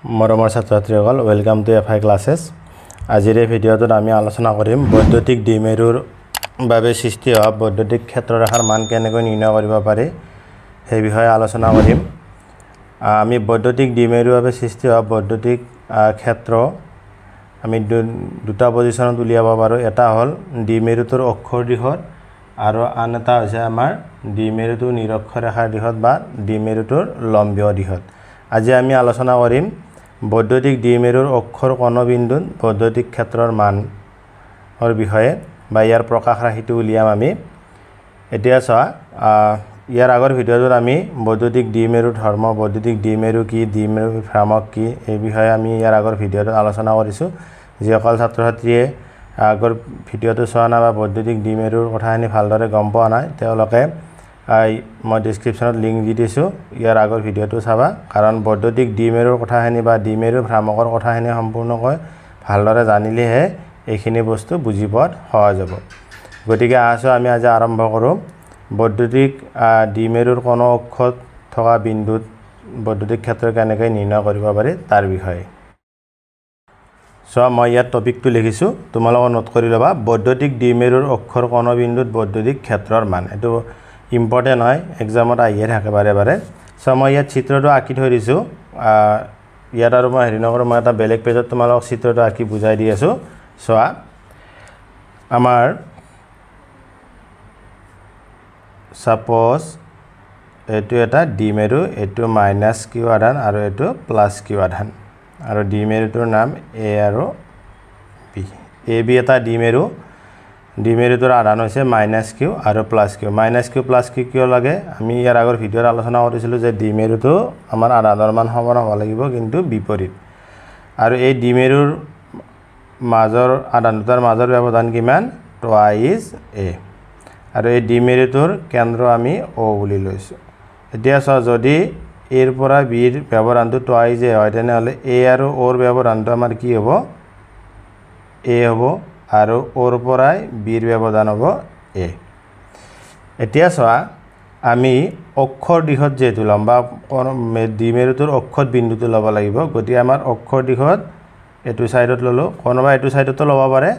মৰমৰ ছাত্ৰ-ছাত্ৰীসকল welcome to FI ক্লাसेस আজিৰ এই ভিডিঅ'টোত আমি আলোচনা কৰিম বৈদ্যুতিক দ্বিমেৰুৰ বাবে সৃষ্টি হোৱা বৈদ্যুতিক ক্ষেত্ৰৰেখাৰ মান কেনেকৈ নিৰ্ণয় কৰিব পাৰি সেই বিষয়ে আলোচনা কৰিম আমি বৈদ্যুতিক দ্বিমেৰুৰ বাবে সৃষ্টি হোৱা বৈদ্যুতিক ক্ষেত্ৰ আমি দুটা পজিশনত উলিয়াব পাৰো এটা হ'ল দ্বিমেৰুটোৰ অক্ষৰ দিশত আৰু আন এটা হৈছে আমাৰ দ্বিমেৰুটোৰ নিৰক্ষৰ ৰেখাৰ দিশত বা দ্বিমেৰুটোৰ লম্বীয় দিশত আজি আমি আলোচনা কৰিম বৈদ্যুতিক দ্বিমেৰুৰ অক্ষৰ কোণবিন্দুত বৈদ্যুতিক ক্ষেত্ৰৰ মানৰ বিষয়ে বা ইয়াৰ প্ৰকাশ ৰাশিটো উলিয়াম আমি এতিয়া চোৱা ইয়াৰ আগৰ ভিডিঅ'টোত আমি বৈদ্যুতিক দ্বিমেৰুৰ ধৰ্ম বৈদ্যুতিক দ্বিমেৰু কি দ্বিমেৰু ভ্ৰামক কি এই বিষয়ে আমি ইয়াৰ আগৰ ভিডিঅ'টোত আলোচনা কৰিছো যিসকল ছাত্ৰ-ছাত্ৰীয়ে আগৰ ভিডিঅ'টো চোৱা নাই বা বৈদ্যুতিক দ্বিমেৰুৰ কথাখিনি ভালদৰে গম পোৱা নাই তেওঁলোকে মই ডেসক্ৰিপচনত লিংক দি দিছো ইয়াৰ আগৰ ভিডিঅ'টো চাবা কাৰণ বৈদ্যুতিক দ্বিমেৰুৰ কথাখিনি বা দ্বিমেৰু ভ্ৰামকৰ কথাখিনি সম্পূৰ্ণকৈ ভালদৰে জানিলেহে এইখিনি বস্তু বুজি পোৱাত সহজ হ'ব গতিকে আসো আমি আজি আৰম্ভ কৰো বৈদ্যুতিক দ্বিমেৰুৰ কোণ অক্ষত থকা বিন্দুত বৈদ্যুতিক ক্ষেত্ৰ কেনেকৈ নিৰ্ণয় কৰিব পাৰি তাৰ বিষয়ে সো মই ইয়াত টপিকটো লিখিছো তোমালোকে নোট কৰি লবা বৈদ্যুতিক দ্বিমেৰুৰ অক্ষৰ কোণবিন্দুত বৈদ্যুতিক ক্ষেত্ৰৰ মান এটো ইম্পৰ্টেন্ট হয় এক্সামত আহিয়ে থাকে বাৰে সো মই ইয়াত চিত্ৰটো আঁকি থৈ দিছো ইয়াত আৰু মই হেৰি নকৰো মই এটা বেলেগ পেজত তোমালোকক চিত্ৰটো আঁকি বুজাই দি আছো সোৱা আমাৰ সাপোজ এটো এটা দ্বিমেৰু এটো মাইনাস কিউ আধান আৰু এটো প্লাস কিউ আধান আৰু দ্বিমেৰুটোৰ নাম এ আৰু বি এ বি এটা দ্বিমেৰুটোৰ আধান হৈছে মাইনাস কিউ আৰু প্লাস কিউ কিয় লাগে আমি ইয়াৰ আগৰ ভিডিঅ'ত আলোচনা কৰিছিলো যে দ্বিমেৰুটো আমাৰ আধানৰ মান সমান হ'ব লাগিব কিন্তু বিপৰীত আৰু এই দ্বিমেৰুৰ মাজৰ আধান দুটাৰ মাজৰ ব্যৱধান কিমান টুৱাইজ এ আৰু এই দ্বিমেৰুটোৰ কেন্দ্ৰ আমি ও বুলি লৈছো এতিয়া চোৱা যদি এৰ পৰা বিৰ ব্যৱধানটো টুৱাইজ এ হয় তেনেহলে এ আৰু ওৰ ব্যৱধানটো আমাৰ কি হ'ব এ হ'ব আৰু ওৰ পৰা বিৰ ব্যৱধান হ'ব এ এতিয়া চোৱা আমি অক্ষৰ দিশত যেটো লম্বা দ্বিমেৰুটোৰ অক্ষৰ বিন্দুটো ল'ব লাগিব গতি আমাৰ অক্ষৰ দিশত এটো সাইডত ললো কোনবা এটো সাইডতো ল'ব পাৰে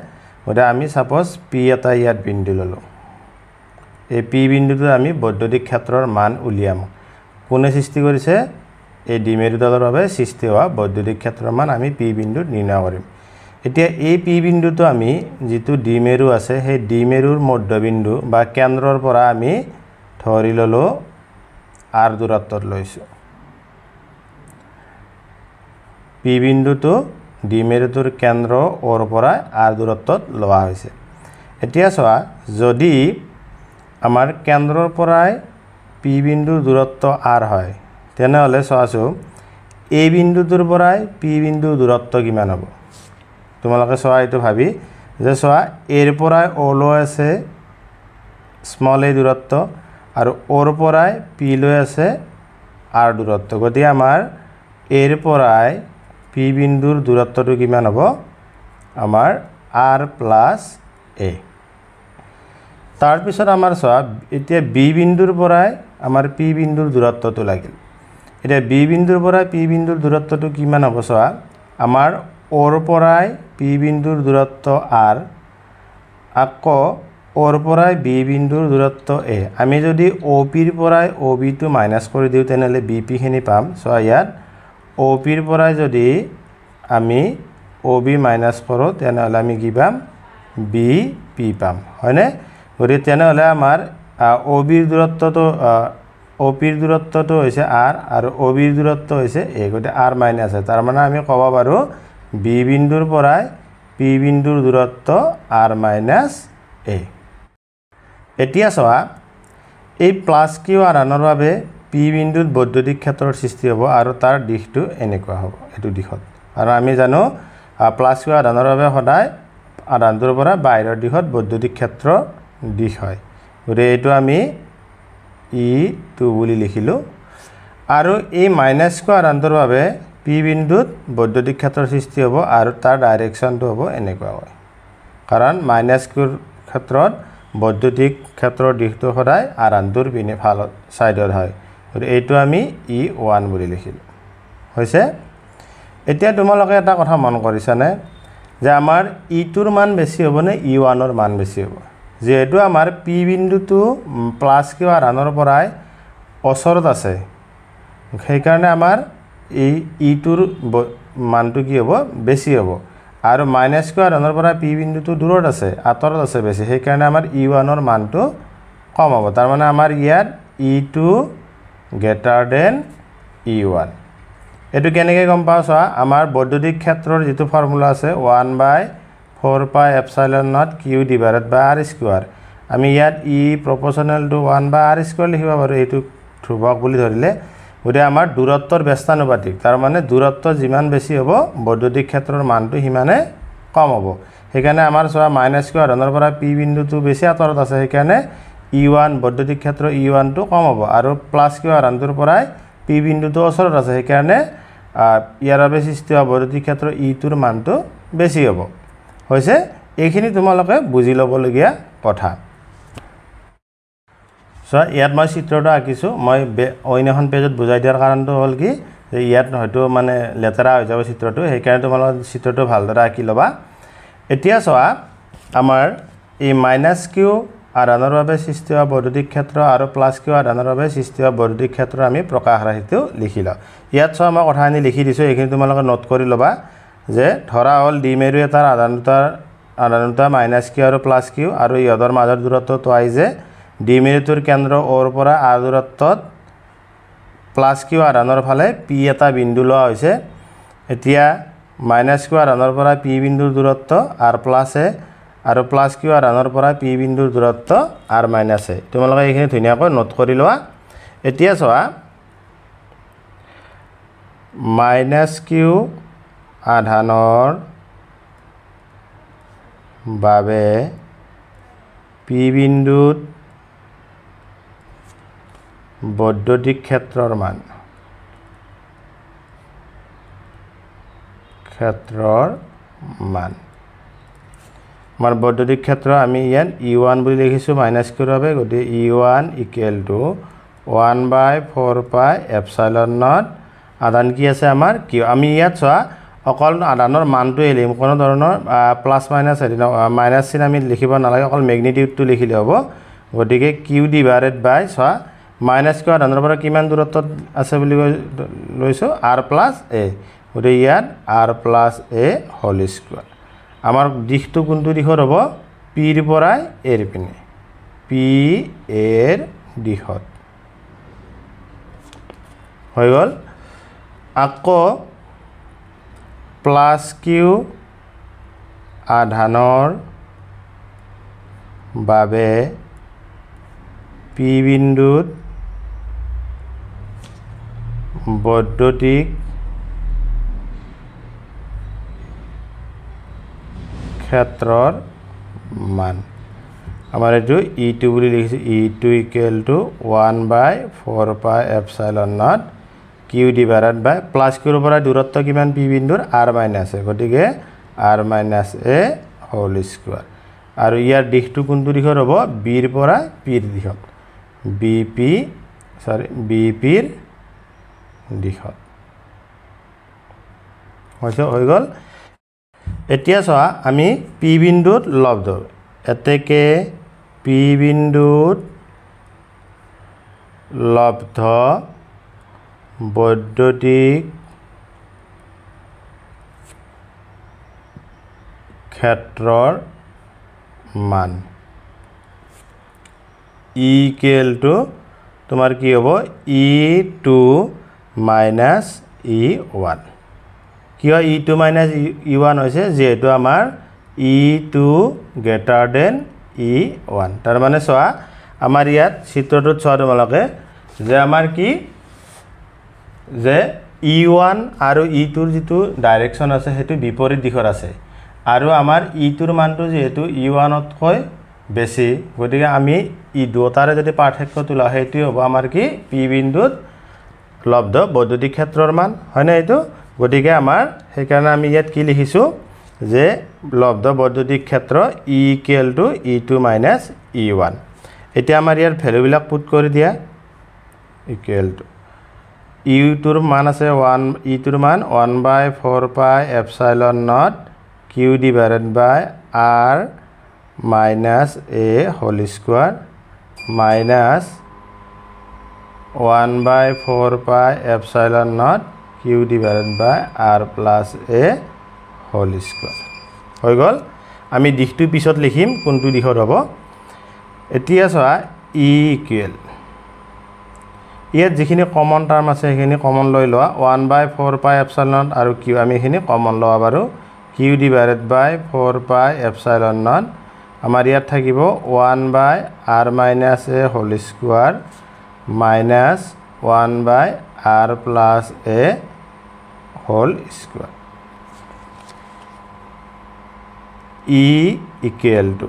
গতি আমি সাপোজ পি এটা ইয়াত বিন্দু ললো এই পি বিন্দুটো আমি বৈদ্যুতিক ক্ষেত্ৰৰ মান উলিয়াম কোনে সৃষ্টি কৰিছে এই দ্বিমেৰুটোৰ বাবে সৃষ্টি হোৱা বৈদ্যুতিক ক্ষেত্ৰৰ মান আমি পি বিন্দুত নিৰ্ণয় কৰিম এতিয়া এই পি বিন্দুটো আমি যেটো দ্বিমেৰু আছে সেই দ্বিমেৰুৰ মধ্যবিন্দু বা কেন্দ্ৰৰ পৰা আমি ধৰি ললো r দূৰত্বত লৈছো পি বিন্দুটো দ্বিমেৰুটোৰ কেন্দ্ৰ ওৰ পৰা r দূৰত্বত লোৱা হৈছে এতিয়া চোৱা যদি আমাৰ কেন্দ্ৰৰ পৰা পি বিন্দুৰ দূৰত্ব r হয় তেনেহলে চোৱাছো এই বিন্দুটোৰ পৰা পি বিন্দুৰ দূৰত্ব কিমান হ'ব তোমালোকে চোৱা এটো ভাবি যে চোৱা এৰ পৰা ও লৈ আছে স্মল এ দূৰত্ব আৰু ওৰ পৰা পি লৈ আছে r দূৰত্ব গতি আমাৰ এৰ পৰা পি বিন্দুৰ দূৰত্বটো কিমান হ'ব আমাৰ r + a তাৰ পিছত আমাৰ চোৱা এতিয়া বি বিন্দুৰ পৰা আমাৰ পি বিন্দুৰ দূৰত্বটো লাগিল এতিয়া বি বিন্দুৰ পৰা পি বিন্দুৰ দূৰত্বটো কিমান হ'ব চোৱা আমাৰ ওৰ পৰা পি বিন্দুৰ দূৰত্ব r আকৌ ওৰ পৰা বি বিন্দুৰ দূৰত্ব a আমি যদি OP ৰ পৰা OB টো মাইনাস কৰি দিও তেনেহলে BP খিনি পাম সো ইয়াত OP ৰ পৰা যদি আমি OB মাইনাস কৰো তেনেহলে আমি কি পাম BP পাম হয়নে গৰি তেনেহলে আমাৰ OB ৰ দূৰত্বটো OP ৰ দূৰত্বটো হৈছে r আৰু OB ৰ দূৰত্ব হৈছে a গতি r মাইনাস আছে তাৰ মানে আমি ক'ব পাৰো B বিন্দুৰ পৰা P বিন্দুৰ দূৰত্ব r - a এতিয়া চোৱা এই প্লাস কিউ আধানৰ বাবে P বিন্দুত বৈদ্যুতিক ক্ষেত্ৰৰ সৃষ্টি হ'ব আৰু তাৰ দিশটো এনেকুৱা হ'ব এটো দিশত আৰু আমি জানো প্লাস কিউ আধানৰ বাবে সদায় আধানটোৰ পৰা বাহিৰৰ দিশত বৈদ্যুতিক ক্ষেত্ৰ দিশ হয় গতি এটো আমি E2 বুলি লিখিলো আৰু এই মাইনাস কিউ আধানটোৰ বাবে পি বিন্দুত বৈদ্যুতিক ক্ষেত্ৰৰ সৃষ্টি হ'ব আৰু তাৰ ডাইৰেকশনটো হ'ব এনেকুৱা হয় কাৰণ মাইনাস কিউৰ ক্ষেত্ৰত বৈদ্যুতিক ক্ষেত্ৰৰ দিশটো সদায় আধানটোৰ পিনে ভাল সাইডত হয় গতি এইটো আমি E1 বুলি লিখিলো হৈছে এতিয়া তোমালোকে এটা কথা মন কৰিছানে যে আমাৰ ইটোৰ মান বেছি হ'ব নে ই1ৰ মান বেছি হ'ব যেহেতু আমাৰ পি বিন্দুটো প্লাছ কিউ আধানৰ পৰাই ওচৰত আছে সেইকাৰণে আমাৰ এই ইটোৰ মানটো কি হ'ব বেছি হ'ব আৰু মাইনাছ কিউ আধানৰ পৰা পি বিন্দুটো দূৰত আছে আঁতৰত আছে বেছি সেইকাৰণে আমাৰ ই1ৰ মানটো কম হ'ব তাৰ মানে আমাৰ ইয়াত ই2 গ্ৰেটাৰ দেন ই1 এটো কেনেকৈ গম পাওঁ চোৱা আমাৰ বৈদ্যুতিক ক্ষেত্ৰৰ যেটো ফৰ্মুলা আছে 1/4 pi epsilon naught q divided by r square আমি ইয়াত ই প্ৰপোৰ্শনেল টু 1/r স্কয়াৰ লিখিব পাৰো এটো ধ্ৰুৱক বুলি ধৰিলে গতে আমাৰ দূৰত্বৰ ব্যস্তানুপাতিক তাৰ মানে দূৰত্ব যিমান বেছি হ'ব বৈদ্যুতিক ক্ষেত্ৰৰ মানটো হিমানে কম হ'ব সেইকাৰণে আমাৰ চোৱা মাইনাছ কিউ আধানৰ পৰা পি বিন্দুটো বেছি আঁতৰত আছে সেইকাৰণে ই1 বৈদ্যুতিক ক্ষেত্ৰ ই1 টো কম হ'ব আৰু প্লাছ কিউ আধানটোৰ পৰাই পি বিন্দুটো ওচৰত আছে সেইকাৰণে ইয়াৰ বাবে সৃষ্টি হোৱা বৈদ্যুতিক ক্ষেত্ৰ ই2ৰ মানটো বেছি হ'ব হৈছে এইখিনি তোমালোকে বুজি ল'বলগীয়া কথা সো ইয়াত মই চিত্ৰটো আঁকিছো মই অইন এখন পেজত বুজাই দিয়াৰ কাৰণটো হ'ল কি যে ইয়াত হয়তো মানে লেতেৰা হৈ যাব চিত্ৰটো সেইকাৰণে তোমালোকে চিত্ৰটো ভালদৰে আঁকি ল'বা এতিয়া চোৱা আমাৰ এই মাইনাছ কিউ আধানৰ বাবে সৃষ্টি হোৱা বৈদ্যুতিক ক্ষেত্ৰ আৰু প্লাছ কিউ আধানৰ বাবে সৃষ্টি হোৱা বৈদ্যুতিক ক্ষেত্ৰ আমি প্ৰকাশ ৰাশিটো লিখি লওঁ ইয়াত চোৱা মই কথাখিনি লিখি দিছোঁ এইখিনি তোমালোকে নোট কৰি ল'বা যে ধৰা হ'ল দ্বিমেৰু এটাৰ আধানতা মাইনাছ কিউ আৰু প্লাছ কিউ আৰু ইহঁতৰ মাজৰ দূৰত্ব তোৱাই যে দ্বিমেৰুটোৰ কেন্দ্ৰ ওৰ পৰা আৰ দূৰত্বত প্লাছ কিউ আধানৰ ফালে পি এটা বিন্দু লোৱা হৈছে এতিয়া মাইনাছ কিউ আধানৰ পৰা পি বিন্দুৰ দূৰত্ব আৰ প্লাছ এ আৰু প্লাছ কিউ আধানৰ পৰা পি বিন্দুৰ দূৰত্ব আৰ মাইনাছ এ তোমালোকে এইখিনি ধুনীয়াকৈ নোট কৰি লোৱা এতিয়া চোৱা মাইনাছ কিউ আধানৰ বাবে পি বিন্দুত বৈদ্যুতিক ক্ষেত্ৰৰ মান আমাৰ বৈদ্যুতিক ক্ষেত্ৰ আমি ইয়াত ই1 বুলি লিখিছোঁ মাইনাছ কিউৰ বাবে গতিকে E1 equal to 1/4 pi epsilon not আধান কি আছে আমাৰ কিউ আমি ইয়াত চোৱা অকল আধানৰ মানটো লিখিম কোনো ধৰণৰ প্লাছ মাইনাছ মাইনাছ চিন আমি লিখিব নালাগে অকল মেগনিটিউডটো লিখিলে হ'ব গতিকে কিউ ডিভাইডেড বাই চোৱা মাইনাছ কিউ আধানৰ পৰা কিমান দূৰত্বত আছে বুলি লৈছোঁ আৰ প্লাছ এ গতিকে ইয়াত আৰ প্লাছ এ হোল স্কোৱাৰ আমাৰ দিশটো কোনটো দিশত হ'ব পিৰ পৰাই এৰ পিনে পি এৰ দিশত হৈ গ'ল আকৌ প্লাছ কিউ আধানৰ বাবে পি বিন্দুত বৈদ্যুতিক ক্ষেত্ৰৰ মান আমাৰ এইটো ই2 বুলি লিখিছোঁ ই2 equal to 1/4 pi epsilon naught q divided by plus কিউৰ পৰা দূৰত্ব কিমান পি বিন্দুৰ আৰ মাইনাছ এ গতিকে r minus a whole square আৰু ইয়াৰ দিশটো কোনটো দিশত হ'ব বিৰ পৰা পিৰ দিশত বিপিৰ দিশত হৈ গ'ল এতিয়া চোৱা আমি পি বিন্দুত লব্ধ এতেকে পি বিন্দুত লব্ধ বৈদ্যুতিক ক্ষেত্ৰৰ মান ইকুৱেল টু তোমাৰ কি হ'ব ই2 মাইনাছ ই1 কিয় ই2 মাইনাছ ই1 হৈছে যেহেতু আমাৰ ই2 গ্ৰেটাৰ দেন ই1 তাৰ মানে চোৱা আমাৰ ইয়াত চিত্ৰটোত চোৱা তোমালোকে যে আমাৰ কি যে ই1 আৰু ই2ৰ যিটো ডাইৰেকশ্যন আছে সেইটো বিপৰীত দিশত আছে আৰু আমাৰ ই2ৰ মানটো যেহেতু ই1তকৈ বেছি গতিকে আমি ই দুটাৰে যদি পাৰ্থক্য তোলা সেইটো হ'ব আমাৰ কি পি বিন্দুত লব্ধ বৈদ্যুতিক ক্ষেত্ৰৰ মান হয়নে এইটো গতিকে আমাৰ সেইকাৰণে আমি ইয়াত কি লিখিছোঁ যে লব্ধ বৈদ্যুতিক ক্ষেত্ৰ ই ইকুৱেল টু ই2 মাইনাছ ই1 এতিয়া আমাৰ ইয়াৰ ভেলুবিলাক পুট কৰি দিয়া ইকুৱেল টু ইউটোৰ মান আছে 1 ইটোৰ মান 1/4 pi epsilon naught q divided by r minus a whole square minus 1/4 pi epsilon naught q divided by r plus a whole square হৈ গল আমি দিশটো পিছত লিখিম কোনটো দিশত হ'ব এতিয়া চোৱা ই ইকুৱেল ইয়াত যিখিনি কমন টাৰ্ম আছে সেইখিনি কমন লৈ লোৱা 1/4 পাই এপসাইলন নট আৰু কিউ আমি এইখিনি কমন লৱা বাৰু কিউ ডিভাইডেড বাই 4 পাই এপসাইলন নট আমাৰ ইয়াত থাকিব 1/r minus a whole square minus 1/r plus a whole square E equal to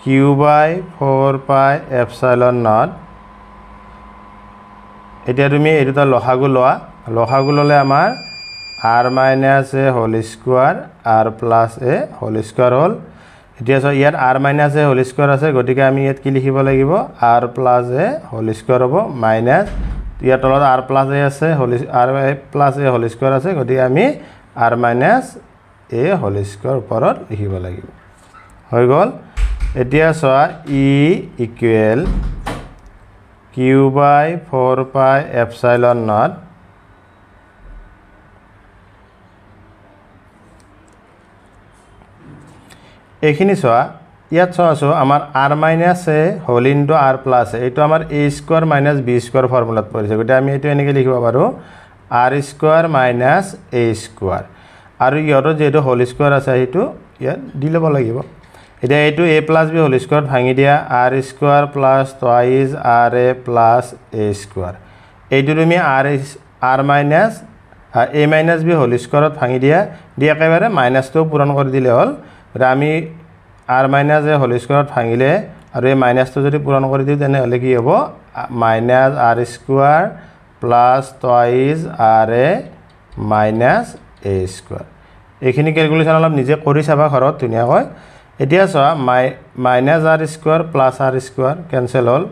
q by 4 pi epsilon naught এতিয়া তুমি এটোটা লসাগু লোৱা লসাগু ললে আমাৰ r minus a whole square r plus a whole square হল এতিয়া সো ইয়াত r minus a whole square আছে গতিকে আমি ইয়াত কি লিখিব লাগিব r plus a whole square হ'ব মাইনাস ইয়াত তলত r plus a আছে r plus a whole square আছে গতিকে আমি r minus a whole square ওপৰত লিখিব লাগিব হৈ গল এতিয়া সোৱা e equal q by 4 pi epsilon naught এইখিনি সোৱা ইয়াত সোৱাছো আমাৰ r minus a whole into r plus a এইটো আমাৰ a square minus b square ফৰ্মুলাত পৰিছে গতে আমি এটো এনেকৈ লিখিব পাৰো r square minus a square আৰু ইয়াৰ যেটো হোল স্কয়ার আছে হেতু ইয়াত দি লব লাগিব এটা এটো a plus b whole square ভাঙি দিয়া r square plus twice ra plus a square এইটো তুমি r minus a minus b whole স্কয়ারত ভাঙি দিয়া দি একেবাৰে মাইনাসটো পূৰণ কৰি দিলে হল আমি r minus a হোল স্কয়াৰত ভাঙিলে আৰু এই মাইনাসটো যদি পূৰণ কৰি দিও তেনে হলে কি হ'ব minus r square plus twice ra minus a square এইখিনি ক্যালকুলেশন অলপ নিজে কৰি চাবা ঘৰত ধুনিয়া হয় এতিয়া চোৱা minus r square plus r square cancel hall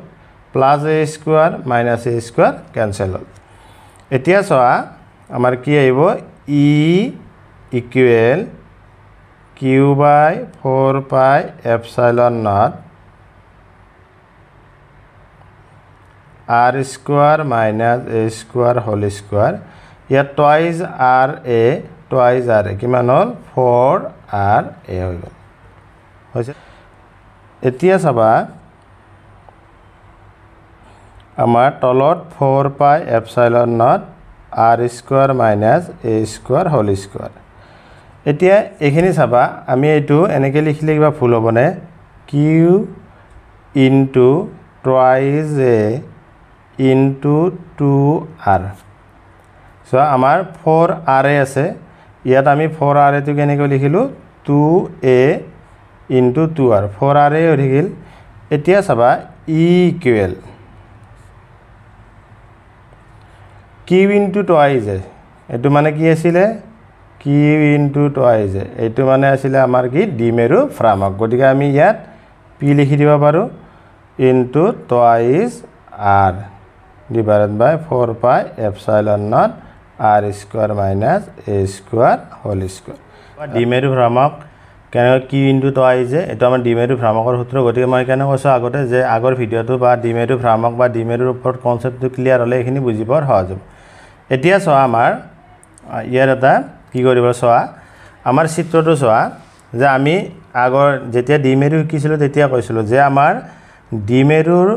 plus a square minus a square cancel হল এতিয়া চোৱা আমাৰ কি আহিব e equal q by 4 pi epsilon naught r square minus a square whole square ইয়াত twice r a twice r a কিমান হল 4 r a হৈ গল হৈছে এতিয়া চাবা আমাৰ তলত 4 pi epsilon naught r square minus a square whole square এতিয়া এখিনি চাবা আমি এটো এনেকৈ লিখিলে কিবা ভুল হ'বনে q into twice a into 2r so আমাৰ 4r আছে ইয়াত আমি 4r টো কেনেকৈ লিখিলো 2a into 2r 4r হৈ গিল এতিয়া চাবা e equal q into twice এটো মানে কি আছিল q into twice এটো মানে আছিল আমাৰ কি ডিমেৰু ভ্ৰামক গতিকে আমি ইয়াত p লিখি দিব পাৰো into twice r divided by 4 pi epsilon naught r square minus a square whole square ডিমেৰু ভ্ৰামক কেন কি ইনটু twice এটো আমাৰ ডিমেৰু ভ্ৰামকৰ সূত্ৰ গতিকে মই কেন কৈছো আগতে যে আগৰ ভিডিওটো বা ডিমেৰু ভ্ৰামক বা ডিমেৰুৰ ওপৰত কনসেপ্টটো ক্লিয়াৰ হলে এখিনি বুজিবৰ সহজ হ'ব এতিয়া চোৱা আমাৰ ইয়াৰ এটা কি কৰিব চোৱা আমাৰ চিত্ৰটো চোৱা যে আমি আগৰ যেতিয়া ডিমেৰু শিকিছিলো তেতিয়া কৈছিলো যে আমাৰ ডিমেৰুৰ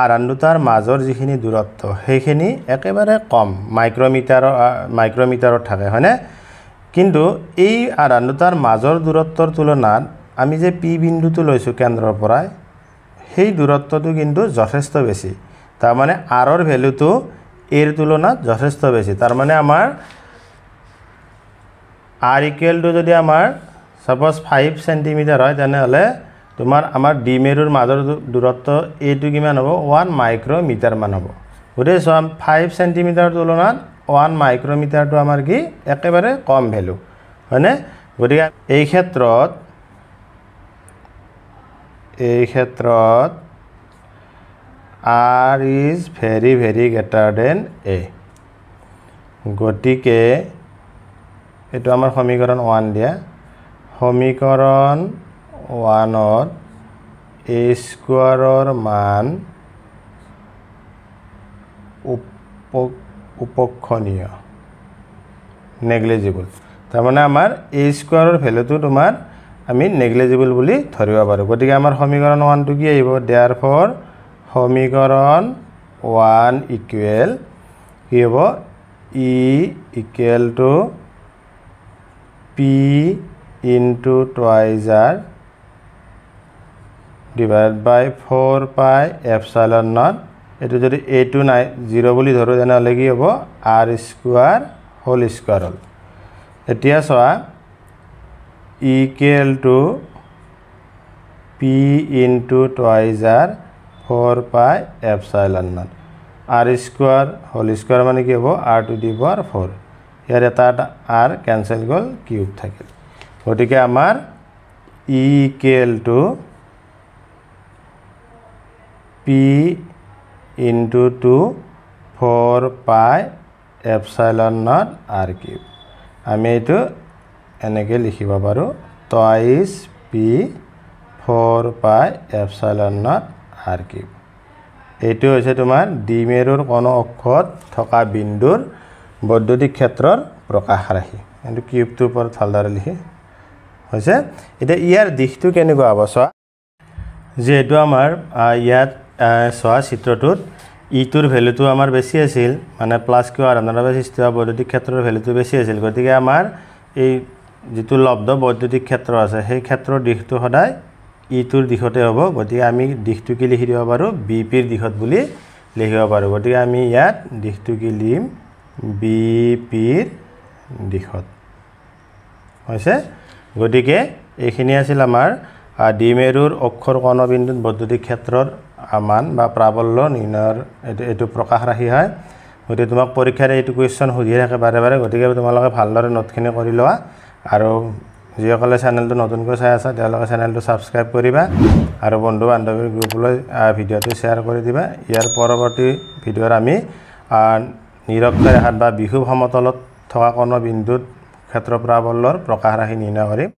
আৰান দুটাৰ মাজৰ যিখিনি দূৰত্ব সেইখিনি একেবাৰে কম মাইক্ৰমিটাৰত থাকে হয়নে কিন্তু এই আৰান দুটাৰ মাজৰ দূৰত্বৰ তুলনাত আমি যে পি বিন্দুটো লৈছো কেন্দ্ৰৰ পৰা সেই দূৰত্বটো কিন্তু যথেষ্ট বেছি তাৰ মানে r ৰ ভ্যালুটো এৰ তুলনাত যথেষ্ট বেছি তাৰ মানে আমাৰ r equal to যদি আমাৰ সাপোজ 5 cm হয় তেনে হলে তোমাৰ আমাৰ ডিমেৰুৰ মাজৰ দূৰত্ব এটো কিমান হ'ব 1 মাইক্ৰমিটাৰ মান হ'ব গৰে সম 5 cm তুলনাত 1 মাইক্ৰমিটাৰ টো আমাৰ কি একেবাৰে কম ভ্যালু হয়নে গতিকে এই ক্ষেত্ৰত r is very greater than a গতিকে এটো আমাৰ সমীকৰণ 1 দিয়া সমীকৰণ 1ত a স্কয়াৰৰ মান উপক্ষণীয় নেগলিজিবল তাৰ মানে আমাৰ a স্কয়াৰৰ ভ্যালুটো তোমাৰ আমি নেগলিজিবল বুলি ধৰিব পাৰো গতিকে আমাৰ সমীকৰণ 1 টো কি আহিব therefore সমীকৰণ 1 ইকুৱেল কি হ'ব e equal to p into twice r divided by 4 pi epsilon naught এটো যদি a2 নাই 0 বুলি ধৰো জানালে কি হ'ব r স্কয়াৰ হোল স্কয়াৰ হল এতিয়া সোয়া equal to p into twice r 4 pi epsilon naught r square whole square মানে কি হ'ব r to the power 4 ইয়াৰ এটা r ক্যান্সেল গল কিউব থাকিল গতিকে আমাৰ e equal to p into 2 4 pi epsilon naught r cube আমি এটো এনেকে লিখিব পাৰো twice p 4 pi epsilon naught r cube এটো হৈছে তোমাৰ দ্বিমেৰুৰ কোণ অক্ষত থকা বিন্দুৰ বৈদ্যুতিক ক্ষেত্ৰৰ প্ৰকাশ ৰাশি এটো কিউবটো ওপৰত ভালদৰে লিখি হৈছে এটা ইয়াৰ দিশটো কেনেকুৱা হ'ব সোয়া যেটো আমাৰ ইয়াত সোয়া চিত্ৰটোত ইটোৰ ভ্যালুটো আমাৰ বেছি আছিল মানে প্লাস কিউ আৰ আন্দাৰ সৃষ্টি হোৱা বৈদ্যুতিক ক্ষেত্ৰৰ ভ্যালুটো বেছি আছিল গতিকে আমাৰ এই যেটো লব্ধ বৈদ্যুতিক ক্ষেত্ৰ আছে সেই ক্ষেত্ৰৰ দিশটো সদায় ইটোৰ দিশতে হ'ব গতিকে আমি দিশটো কি লিখি দিব পাৰো বিপিৰ দিশত বুলি লিখিব পাৰো গতিকে আমি ইয়াত দিশটো কি লিম বিপিৰ দিশত হৈছে গতিকে এইখিনি আছিল আমাৰ দ্বিমেৰুৰ অক্ষৰ কোণ বিন্দুত বৈদ্যুতিক ক্ষেত্ৰৰ মান বা প্ৰাবল্য নিৰ্ণয়ৰ এটো প্ৰকাশ ৰাখি হয় গতিকে তোমাক পৰীক্ষাৰে এটো কোৱেশ্চন সুধিয়ে থাকে বাৰে বাৰে গতিকে তোমালোকে ভালদৰে নোটখিনি কৰি লোৱা আৰু যিসকলে চেনেলটো নতুনকৈ চাই আছে তেওঁলোকে চেনেলটো সাবস্ক্ৰাইব কৰিবা আৰু বন্ধু বান্ধৱীৰ গ্ৰুপলৈ ভিডিওটো শেয়াৰ কৰি দিবা ইয়াৰ পৰৱৰ্তী ভিডিওৰ আমি নিৰক্ষৰেখাত বা বিষুৱ সমতলত থকা কোণ বিন্দুত ক্ষেত্ৰ প্ৰাবল্যৰ প্ৰকাশ ৰাশি নিৰ্ণয় কৰিম